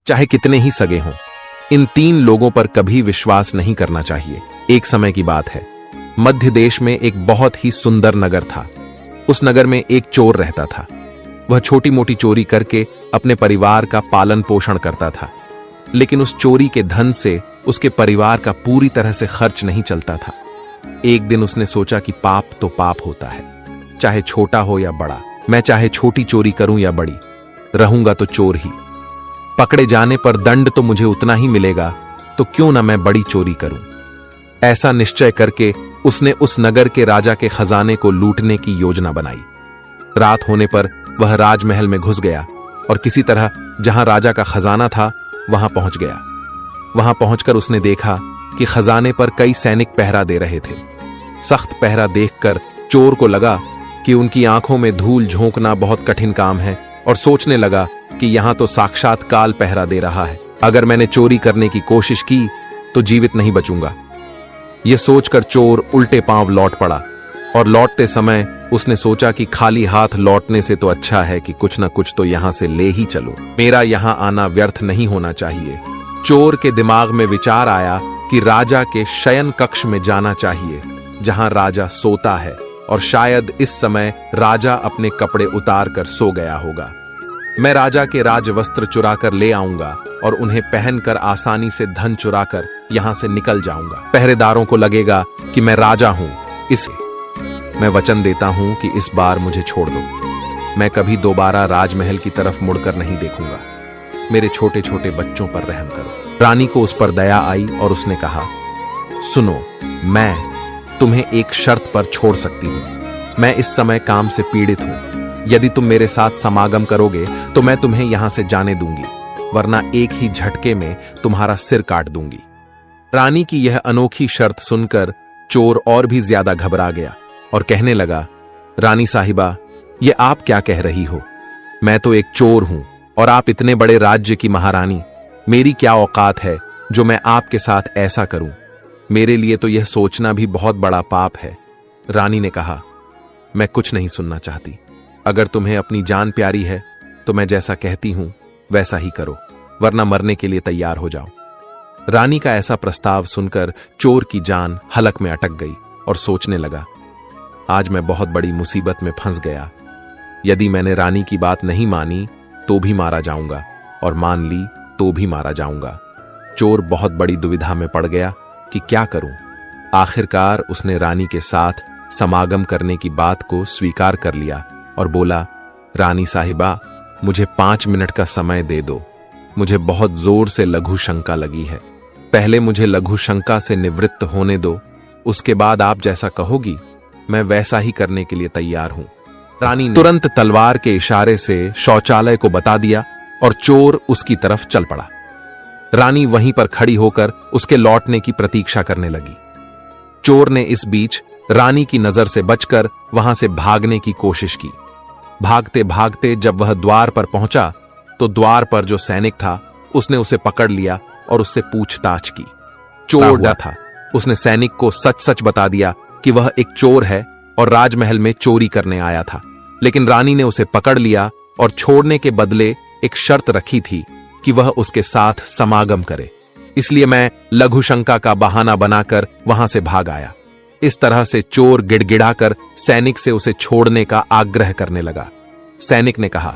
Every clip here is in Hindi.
चाहे कितने ही सगे हों। इन 3 लोगों पर कभी विश्वास नहीं करना चाहिए। एक समय की बात है, मध्य देश में एक बहुत ही सुंदर नगर था। उस नगर में एक चोर रहता था। वह छोटी मोटी चोरी करके अपने परिवार का पालन पोषण करता था, लेकिन उस चोरी के धन से उसके परिवार का पूरी तरह से खर्च नहीं चलता था। एक दिन उसने सोचा कि पाप तो पाप होता है, चाहे छोटा हो या बड़ा। मैं चाहे छोटी चोरी करूं या बड़ी, रहूंगा तो चोर ही। पकड़े जाने पर दंड तो मुझे उतना ही मिलेगा, तो क्यों ना मैं बड़ी चोरी करूं। ऐसा निश्चय करके उसने उस नगर के राजा के खजाने को लूटने की योजना बनाई। रात होने पर वह राजमहल में घुस गया और किसी तरह जहां राजा का खजाना था वहां पहुंच गया। वहां पहुंचकर उसने देखा कि खजाने पर कई सैनिक पहरा दे रहे थे। सख्त पहरा देखकर चोर को लगा कि उनकी आंखों में धूल झोंकना बहुत कठिन काम है और सोचने लगा कि यहां तो साक्षात काल पहरा दे रहा है। अगर मैंने चोरी करने की कोशिश की तो जीवित नहीं बचूंगा। यह सोचकर चोर उल्टे पांव लौट पड़ा और लौटते समय उसने सोचा कि खाली हाथ लौटने से तो अच्छा है कि कुछ न कुछ तो यहां से ले ही चलो। मेरा यहां आना व्यर्थ नहीं होना चाहिए। चोर के दिमाग में विचार आया कि राजा के शयन कक्ष में जाना चाहिए, जहां राजा सोता है, और शायद इस समय राजा अपने कपड़े उतार कर सो गया होगा। मैं राजा के राजवस्त्र चुरा कर ले आऊंगा और उन्हें पहनकर आसानी से धन चुराकर यहां से निकल जाऊंगा। पहरेदारों को लगेगा कि मैं राजा हूं, इसे मैं वचन देता हूं कि इस बार मुझे छोड़ दो। मैं कभी दोबारा राजमहल की तरफ मुड़कर नहीं देखूंगा। मेरे छोटे छोटे बच्चों पर रहम करो। रानी को उस पर दया आई और उसने कहा, सुनो, मैं तुम्हें एक शर्त पर छोड़ सकती हूं। मैं इस समय काम से पीड़ित हूं। यदि तुम मेरे साथ समागम करोगे तो मैं तुम्हें यहां से जाने दूंगी, वरना एक ही झटके में तुम्हारा सिर काट दूंगी। रानी की यह अनोखी शर्त सुनकर चोर और भी ज्यादा घबरा गया और कहने लगा, रानी साहिबा, ये आप क्या कह रही हो? मैं तो एक चोर हूं और आप इतने बड़े राज्य की महारानी। मेरी क्या औकात है जो मैं आपके साथ ऐसा करूं? मेरे लिए तो यह सोचना भी बहुत बड़ा पाप है। रानी ने कहा, मैं कुछ नहीं सुनना चाहती। अगर तुम्हें अपनी जान प्यारी है तो मैं जैसा कहती हूं वैसा ही करो, वरना मरने के लिए तैयार हो जाओ। रानी का ऐसा प्रस्ताव सुनकर चोर की जान हलक में अटक गई और सोचने लगा, आज मैं बहुत बड़ी मुसीबत में फंस गया। यदि मैंने रानी की बात नहीं मानी तो भी मारा जाऊंगा, और मान ली तो भी मारा जाऊंगा। चोर बहुत बड़ी दुविधा में पड़ गया कि क्या करूं। आखिरकार उसने रानी के साथ समागम करने की बात को स्वीकार कर लिया और बोला, रानी साहिबा, मुझे 5 मिनट का समय दे दो। मुझे बहुत जोर से लघु शंका लगी है। पहले मुझे लघु शंका से निवृत्त होने दो, उसके बाद आप जैसा कहोगी मैं वैसा ही करने के लिए तैयार हूं। रानी ने तुरंत तलवार के इशारे से शौचालय को बता दिया और चोर उसकी तरफ चल पड़ा। रानी वहीं पर खड़ी होकर उसके लौटने की प्रतीक्षा करने लगी। चोर ने इस बीच रानी की नजर से बचकर वहां से भागने की कोशिश की। भागते भागते जब वह द्वार पर पहुंचा तो द्वार पर जो सैनिक था उसने उसे पकड़ लिया और उससे पूछताछ की। चोर डरा था। उसने सैनिक को सच सच बता दिया कि वह एक चोर है और राजमहल में चोरी करने आया था, लेकिन रानी ने उसे पकड़ लिया और छोड़ने के बदले एक शर्त रखी थी कि वह उसके साथ समागम करे। इसलिए मैं लघु शंका का बहाना बनाकर वहां से भाग आया। इस तरह से चोर गिड़गिड़ाकर सैनिक से उसे छोड़ने का आग्रह करने लगा। सैनिक ने कहा,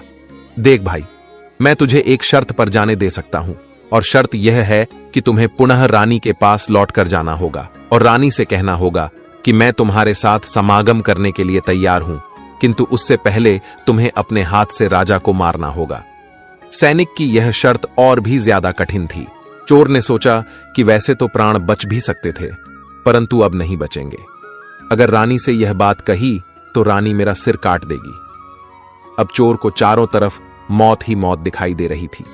देख भाई, मैं तुझे एक शर्त पर जाने दे सकता हूं, और शर्त यह है कि तुम्हें पुनः रानी के पास लौटकर जाना होगा और रानी से कहना होगा कि मैं तुम्हारे साथ समागम करने के लिए तैयार हूं, किंतु उससे पहले तुम्हें अपने हाथ से राजा को मारना होगा। सैनिक की यह शर्त और भी ज्यादा कठिन थी। चोर ने सोचा कि वैसे तो प्राण बच भी सकते थे, परंतु अब नहीं बचेंगे। अगर रानी से यह बात कही तो रानी मेरा सिर काट देगी। अब चोर को चारों तरफ मौत ही मौत दिखाई दे रही थी।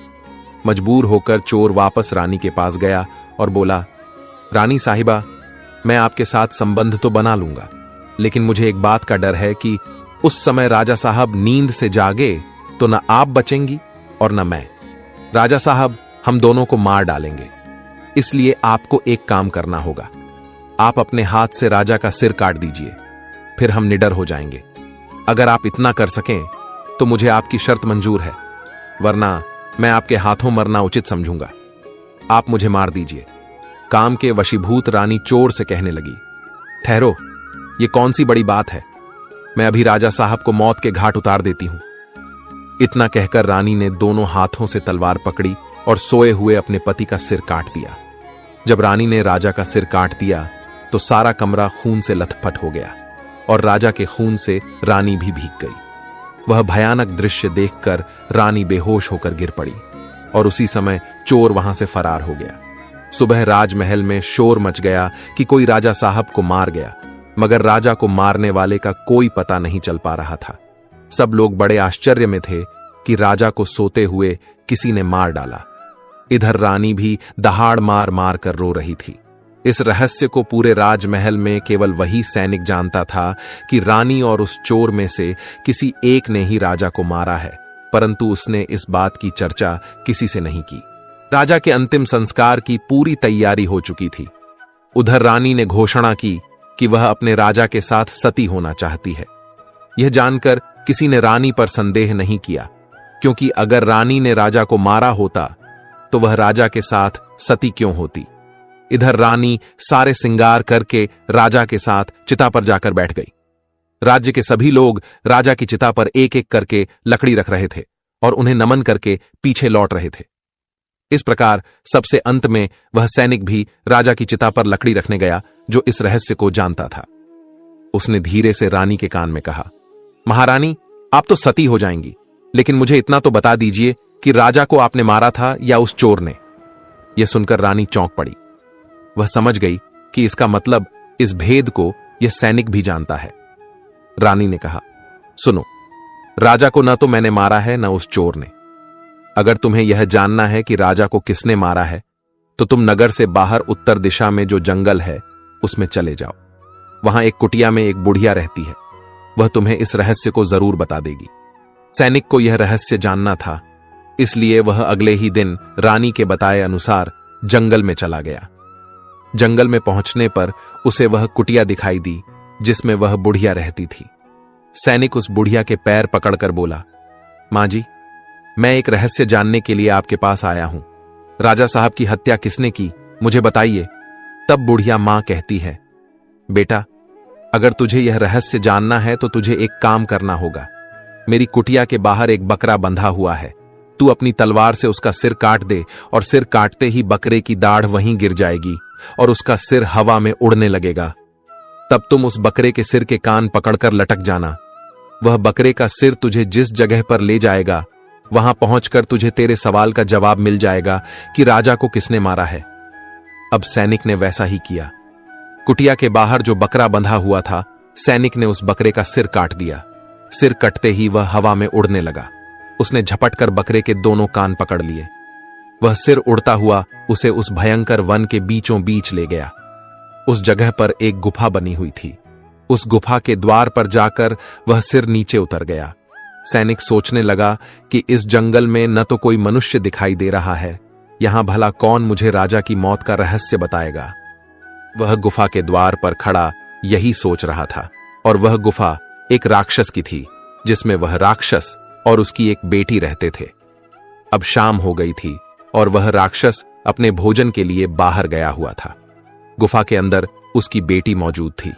मजबूर होकर चोर वापस रानी के पास गया और बोला, रानी साहिबा, मैं आपके साथ संबंध तो बना लूंगा, लेकिन मुझे एक बात का डर है कि उस समय राजा साहब नींद से जागे तो न आप बचेंगी और न मैं। राजा साहब हम दोनों को मार डालेंगे, इसलिए आपको एक काम करना होगा। आप अपने हाथ से राजा का सिर काट दीजिए, फिर हम निडर हो जाएंगे। अगर आप इतना कर सकें तो मुझे आपकी शर्त मंजूर है, वरना मैं आपके हाथों मरना उचित समझूंगा। आप मुझे मार दीजिए। काम के वशीभूत रानी चोर से कहने लगी। ठहरो, ये कौन सी बड़ी बात है? मैं अभी राजा साहब को मौत के घाट उतार देती हूं। इतना कहकर रानी ने दोनों हाथों से तलवार पकड़ी और सोए हुए अपने पति का सिर काट दिया। जब रानी ने राजा का सिर काट दिया तो सारा कमरा खून से लथपथ हो गया और राजा के खून से रानी भी भीग गई। वह भयानक दृश्य देखकर रानी बेहोश होकर गिर पड़ी और उसी समय चोर वहां से फरार हो गया। सुबह राजमहल में शोर मच गया कि कोई राजा साहब को मार गया, मगर राजा को मारने वाले का कोई पता नहीं चल पा रहा था। सब लोग बड़े आश्चर्य में थे कि राजा को सोते हुए किसी ने मार डाला। इधर रानी भी दहाड़ मार मार कर रो रही थी। इस रहस्य को पूरे राजमहल में केवल वही सैनिक जानता था कि रानी और उस चोर में से किसी एक ने ही राजा को मारा है, परंतु उसने इस बात की चर्चा किसी से नहीं की। राजा के अंतिम संस्कार की पूरी तैयारी हो चुकी थी। उधर रानी ने घोषणा की कि वह अपने राजा के साथ सती होना चाहती है। यह जानकर किसी ने रानी पर संदेह नहीं किया, क्योंकि अगर रानी ने राजा को मारा होता तो वह राजा के साथ सती क्यों होती। इधर रानी सारे श्रृंगार करके राजा के साथ चिता पर जाकर बैठ गई। राज्य के सभी लोग राजा की चिता पर एक एक करके लकड़ी रख रहे थे और उन्हें नमन करके पीछे लौट रहे थे। इस प्रकार सबसे अंत में वह सैनिक भी राजा की चिता पर लकड़ी रखने गया जो इस रहस्य को जानता था। उसने धीरे से रानी के कान में कहा, महारानी, आप तो सती हो जाएंगी, लेकिन मुझे इतना तो बता दीजिए कि राजा को आपने मारा था या उस चोर ने। यह सुनकर रानी चौंक पड़ी। वह समझ गई कि इसका मतलब इस भेद को यह सैनिक भी जानता है। रानी ने कहा, सुनो, राजा को न तो मैंने मारा है न उस चोर ने। अगर तुम्हें यह जानना है कि राजा को किसने मारा है तो तुम नगर से बाहर उत्तर दिशा में जो जंगल है उसमें चले जाओ। वहां एक कुटिया में एक बुढ़िया रहती है, वह तुम्हें इस रहस्य को जरूर बता देगी। सैनिक को यह रहस्य जानना था, इसलिए वह अगले ही दिन रानी के बताए अनुसार जंगल में चला गया। जंगल में पहुंचने पर उसे वह कुटिया दिखाई दी जिसमें वह बुढ़िया रहती थी। सैनिक उस बुढ़िया के पैर पकड़कर बोला, मां जी, मैं एक रहस्य जानने के लिए आपके पास आया हूं। राजा साहब की हत्या किसने की, मुझे बताइए। तब बुढ़िया मां कहती है, बेटा, अगर तुझे यह रहस्य जानना है तो तुझे एक काम करना होगा। मेरी कुटिया के बाहर एक बकरा बंधा हुआ है, तू अपनी तलवार से उसका सिर काट दे और सिर काटते ही बकरे की दाढ़ वहीं गिर जाएगी और उसका सिर हवा में उड़ने लगेगा। तब तुम उस बकरे के सिर के कान पकड़कर लटक जाना। वह बकरे का सिर तुझे जिस जगह पर ले जाएगा वहां पहुंचकर तुझे तेरे सवाल का जवाब मिल जाएगा कि राजा को किसने मारा है। अब सैनिक ने वैसा ही किया। कुटिया के बाहर जो बकरा बंधा हुआ था, सैनिक ने उस बकरे का सिर काट दिया। सिर कटते ही वह हवा में उड़ने लगा। उसने झपटकर बकरे के दोनों कान पकड़ लिए। वह सिर उड़ता हुआ उसे उस भयंकर वन के बीचों बीच ले गया। उस जगह पर एक गुफा बनी हुई थी। उस गुफा के द्वार पर जाकर वह सिर नीचे उतर गया। सैनिक सोचने लगा कि इस जंगल में न तो कोई मनुष्य दिखाई दे रहा है, यहां भला कौन मुझे राजा की मौत का रहस्य बताएगा। वह गुफा के द्वार पर खड़ा यही सोच रहा था, और वह गुफा एक राक्षस की थी जिसमें वह राक्षस और उसकी एक बेटी रहते थे। अब शाम हो गई थी और वह राक्षस अपने भोजन के लिए बाहर गया हुआ था। गुफा के अंदर उसकी बेटी मौजूद थी।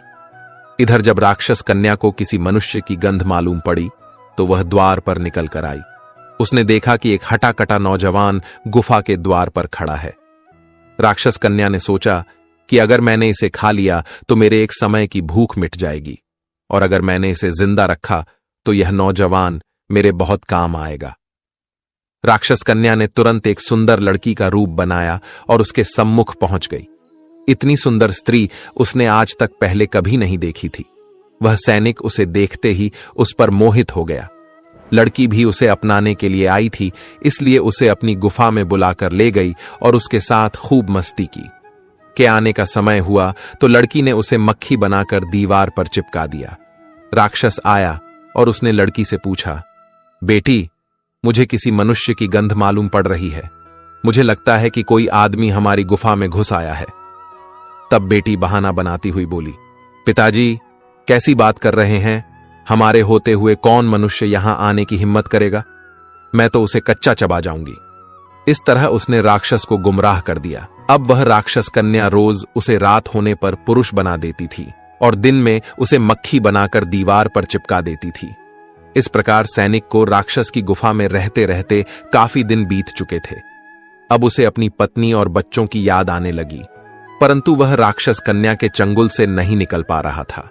इधर जब राक्षस कन्या को किसी मनुष्य की गंध मालूम पड़ी तो वह द्वार पर निकल कर आई। उसने देखा कि एक हटा-कटा नौजवान गुफा के द्वार पर खड़ा है। राक्षस कन्या ने सोचा कि अगर मैंने इसे खा लिया तो मेरे एक समय की भूख मिट जाएगी, और अगर मैंने इसे जिंदा रखा तो यह नौजवान मेरे बहुत काम आएगा। राक्षस कन्या ने तुरंत एक सुंदर लड़की का रूप बनाया और उसके सम्मुख पहुंच गई। इतनी सुंदर स्त्री उसने आज तक पहले कभी नहीं देखी थी। वह सैनिक उसे देखते ही उस पर मोहित हो गया। लड़की भी उसे अपनाने के लिए आई थी, इसलिए उसे अपनी गुफा में बुलाकर ले गई और उसके साथ खूब मस्ती की। के आने का समय हुआ तो लड़की ने उसे मक्खी बनाकर दीवार पर चिपका दिया। राक्षस आया और उसने लड़की से पूछा, बेटी, मुझे किसी मनुष्य की गंध मालूम पड़ रही है। मुझे लगता है कि कोई आदमी हमारी गुफा में घुस आया है। तब बेटी बहाना बनाती हुई बोली, पिताजी, कैसी बात कर रहे हैं? हमारे होते हुए कौन मनुष्य यहां आने की हिम्मत करेगा? मैं तो उसे कच्चा चबा जाऊंगी। इस तरह उसने राक्षस को गुमराह कर दिया। अब वह राक्षस कन्या रोज उसे रात होने पर पुरुष बना देती थी और दिन में उसे मक्खी बनाकर दीवार पर चिपका देती थी। इस प्रकार सैनिक को राक्षस की गुफा में रहते रहते काफी दिन बीत चुके थे। अब उसे अपनी पत्नी और बच्चों की याद आने लगी, परंतु वह राक्षस कन्या के चंगुल से नहीं निकल पा रहा था।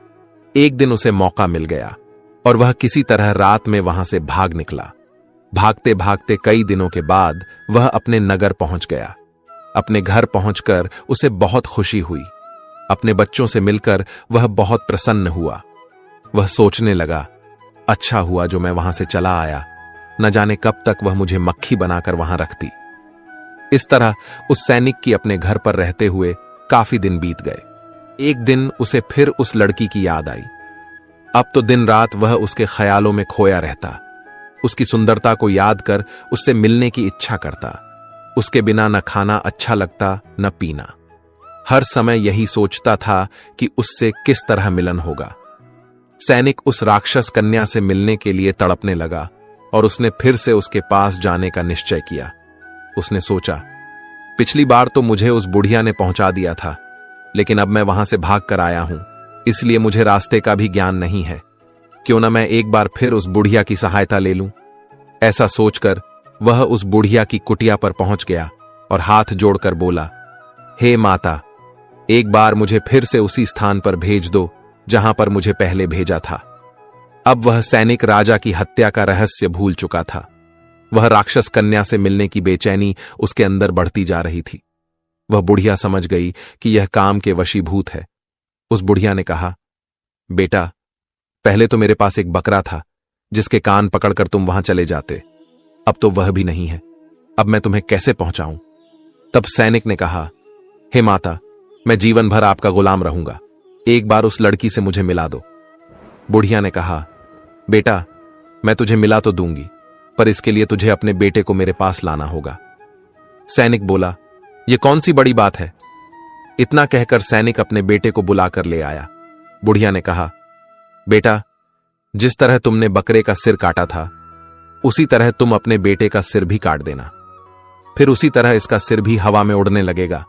एक दिन उसे मौका मिल गया और वह किसी तरह रात में वहां से भाग निकला। भागते भागते कई दिनों के बाद वह अपने नगर पहुंच गया। अपने घर पहुंचकर उसे बहुत खुशी हुई। अपने बच्चों से मिलकर वह बहुत प्रसन्न हुआ। वह सोचने लगा, अच्छा हुआ जो मैं वहां से चला आया, न जाने कब तक वह मुझे मक्खी बनाकर वहां रखती। इस तरह उस सैनिक की अपने घर पर रहते हुए काफी दिन बीत गए। एक दिन उसे फिर उस लड़की की याद आई। अब तो दिन रात वह उसके ख्यालों में खोया रहता। उसकी सुंदरता को याद कर उससे मिलने की इच्छा करता। उसके बिना न खाना अच्छा लगता न पीना। हर समय यही सोचता था कि उससे किस तरह मिलन होगा। सैनिक उस राक्षस कन्या से मिलने के लिए तड़पने लगा और उसने फिर से उसके पास जाने का निश्चय किया। उसने सोचा, पिछली बार तो मुझे उस बुढ़िया ने पहुंचा दिया था, लेकिन अब मैं वहां से भाग कर आया हूं, इसलिए मुझे रास्ते का भी ज्ञान नहीं है। क्यों न मैं एक बार फिर उस बुढ़िया की सहायता ले लूं। ऐसा सोचकर वह उस बुढ़िया की कुटिया पर पहुंच गया और हाथ जोड़कर बोला, हे माता, एक बार मुझे फिर से उसी स्थान पर भेज दो जहां पर मुझे पहले भेजा था। अब वह सैनिक राजा की हत्या का रहस्य भूल चुका था। वह राक्षस कन्या से मिलने की बेचैनी उसके अंदर बढ़ती जा रही थी। वह बुढ़िया समझ गई कि यह काम के वशीभूत है। उस बुढ़िया ने कहा, बेटा, पहले तो मेरे पास एक बकरा था जिसके कान पकड़कर तुम वहां चले जाते, अब तो वह भी नहीं है। अब मैं तुम्हें कैसे पहुंचाऊं? तब सैनिक ने कहा, हे माता, मैं जीवन भर आपका गुलाम रहूंगा, एक बार उस लड़की से मुझे मिला दो। बुढ़िया ने कहा, बेटा, मैं तुझे मिला तो दूंगी, पर इसके लिए तुझे अपने बेटे को मेरे पास लाना होगा। सैनिक बोला, यह कौन सी बड़ी बात है? इतना कहकर सैनिक अपने बेटे को बुलाकर ले आया। बुढ़िया ने कहा, बेटा, जिस तरह तुमने बकरे का सिर काटा था, उसी तरह तुम अपने बेटे का सिर भी काट देना। फिर उसी तरह इसका सिर भी हवा में उड़ने लगेगा।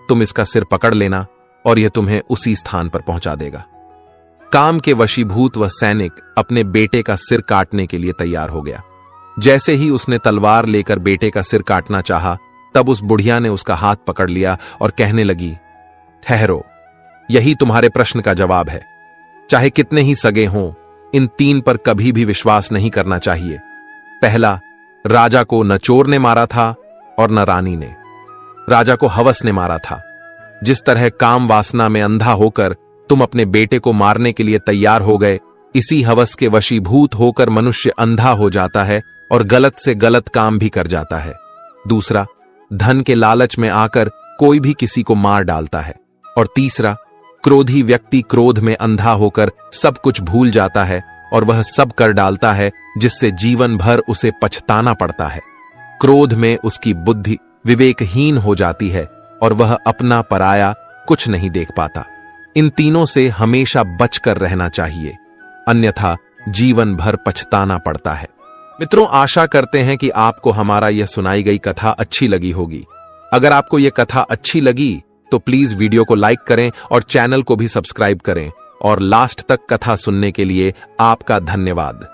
तुम इसका सिर पकड़ लेना और यह तुम्हें उसी स्थान पर पहुंचा देगा। काम के वशीभूत वह सैनिक अपने बेटे का सिर काटने के लिए तैयार हो गया। जैसे ही उसने तलवार लेकर बेटे का सिर काटना चाहा, तब उस बुढ़िया ने उसका हाथ पकड़ लिया और कहने लगी, ठहरो, यही तुम्हारे प्रश्न का जवाब है। चाहे कितने ही सगे हों, इन 3 पर कभी भी विश्वास नहीं करना चाहिए। पहला, राजा को न चोर ने मारा था और न रानी ने। राजा को हवस ने मारा था। जिस तरह काम वासना में अंधा होकर तुम अपने बेटे को मारने के लिए तैयार हो गए, इसी हवस के वशीभूत होकर मनुष्य अंधा हो जाता है और गलत से गलत काम भी कर जाता है। दूसरा, धन के लालच में आकर कोई भी किसी को मार डालता है। और तीसरा, क्रोधी व्यक्ति क्रोध में अंधा होकर सब कुछ भूल जाता है और वह सब कर डालता है जिससे जीवन भर उसे पछताना पड़ता है। क्रोध में उसकी बुद्धि विवेकहीन हो जाती है और वह अपना पराया कुछ नहीं देख पाता। इन तीनों से हमेशा बचकर रहना चाहिए, अन्यथा जीवन भर पछताना पड़ता है। मित्रों, आशा करते हैं कि आपको हमारा यह सुनाई गई कथा अच्छी लगी होगी। अगर आपको यह कथा अच्छी लगी तो प्लीज वीडियो को लाइक करें और चैनल को भी सब्सक्राइब करें। और लास्ट तक कथा सुनने के लिए आपका धन्यवाद।